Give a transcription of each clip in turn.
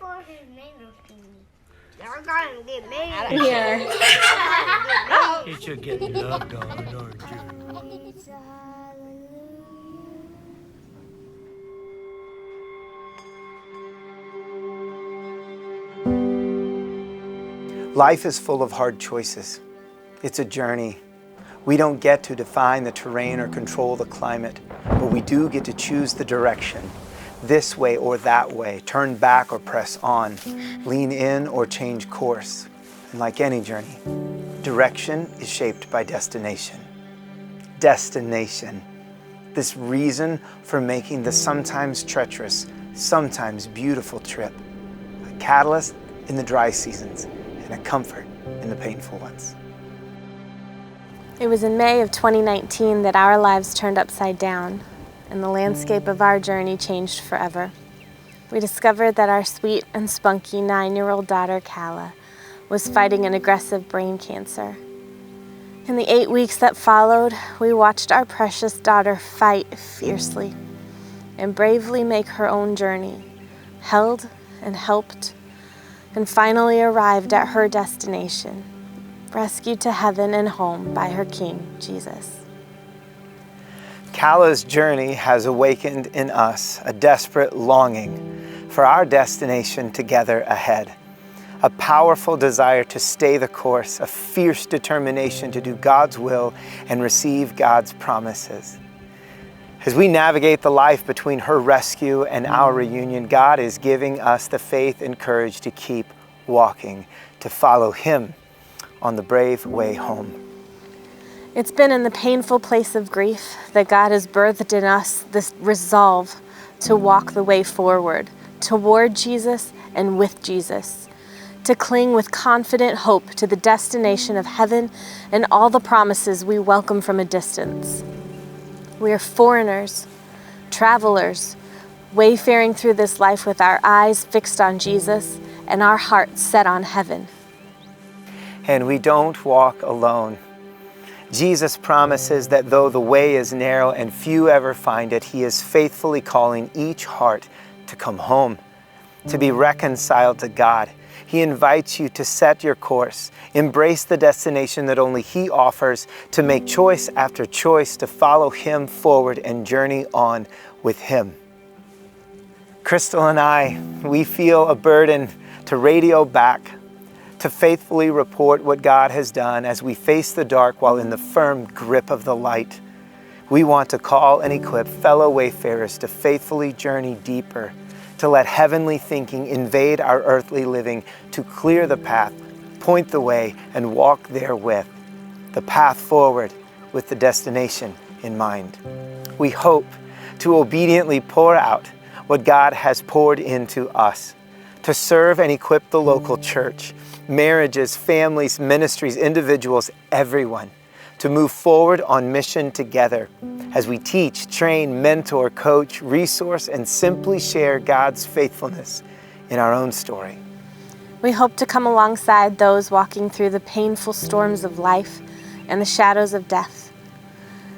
for his neighbors to me. They're gonna get mad. Here. You're getting loved on, aren't you? Life is full of hard choices. It's a journey. We don't get to define the terrain or control the climate, but we do get to choose the direction. This way or that way, turn back or press on, lean in or change course. And like any journey, direction is shaped by destination. Destination. This reason for making the sometimes treacherous, sometimes beautiful trip. A catalyst in the dry seasons and a comfort in the painful ones. It was in May of 2019 that our lives turned upside down and the landscape of our journey changed forever. We discovered that our sweet and spunky 9-year-old daughter, Calla, was fighting an aggressive brain cancer. In the 8 weeks that followed, we watched our precious daughter fight fiercely and bravely make her own journey, held and helped, and finally arrived at her destination, rescued to heaven and home by her King, Jesus. Calla's journey has awakened in us a desperate longing for our destination together ahead. A powerful desire to stay the course, a fierce determination to do God's will and receive God's promises. As we navigate the life between her rescue and our reunion, God is giving us the faith and courage to keep walking, to follow Him on the brave way home. It's been in the painful place of grief that God has birthed in us this resolve to walk the way forward, toward Jesus and with Jesus, to cling with confident hope to the destination of heaven and all the promises we welcome from a distance. We are foreigners, travelers, wayfaring through this life with our eyes fixed on Jesus and our hearts set on heaven. And we don't walk alone. Jesus promises that though the way is narrow and few ever find it, He is faithfully calling each heart to come home, to be reconciled to God. He invites you to set your course, embrace the destination that only He offers, to make choice after choice to follow Him forward and journey on with Him. Crystal and I, we feel a burden to radio back, to faithfully report what God has done as we face the dark while in the firm grip of the light. We want to call and equip fellow wayfarers to faithfully journey deeper, to let heavenly thinking invade our earthly living, to clear the path, point the way, and walk therewith, the path forward with the destination in mind. We hope to obediently pour out what God has poured into us, to serve and equip the local church, marriages, families, ministries, individuals, everyone, to move forward on mission together as we teach, train, mentor, coach, resource, and simply share God's faithfulness in our own story. We hope to come alongside those walking through the painful storms of life and the shadows of death.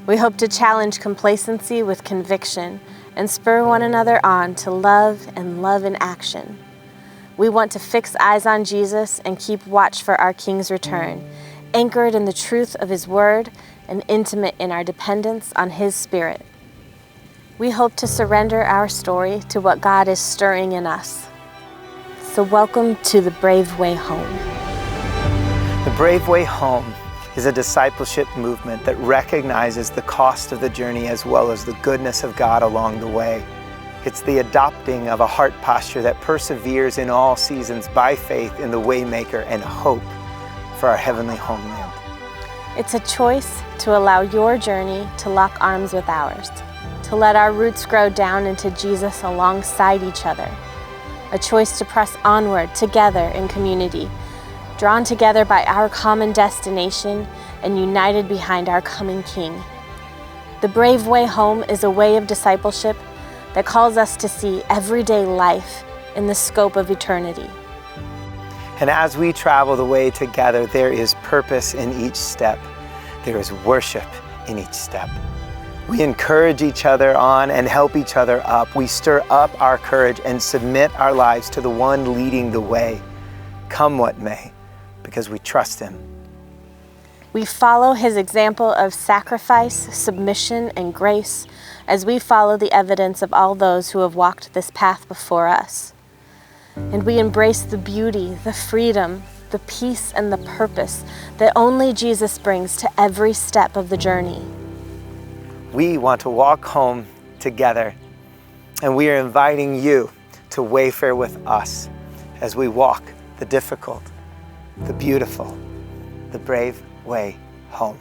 We hope to challenge complacency with conviction and spur one another on to love and love in action. We want to fix eyes on Jesus and keep watch for our King's return, anchored in the truth of His word and intimate in our dependence on His Spirit. We hope to surrender our story to what God is stirring in us. So welcome to the Brave Way Home. The Brave Way Home is a discipleship movement that recognizes the cost of the journey as well as the goodness of God along the way. It's the adopting of a heart posture that perseveres in all seasons by faith in the Waymaker and hope for our heavenly homeland. It's a choice to allow your journey to lock arms with ours, to let our roots grow down into Jesus alongside each other. A choice to press onward together in community, drawn together by our common destination and united behind our coming King. The Brave Way Home is a way of discipleship that calls us to see everyday life in the scope of eternity. And as we travel the way together, there is purpose in each step. There is worship in each step. We encourage each other on and help each other up. We stir up our courage and submit our lives to the one leading the way, come what may, because we trust him. We follow his example of sacrifice, submission, and grace as we follow the evidence of all those who have walked this path before us. And we embrace the beauty, the freedom, the peace, and the purpose that only Jesus brings to every step of the journey. We want to walk home together, and we are inviting you to wayfare with us as we walk the difficult, the beautiful, the brave way home.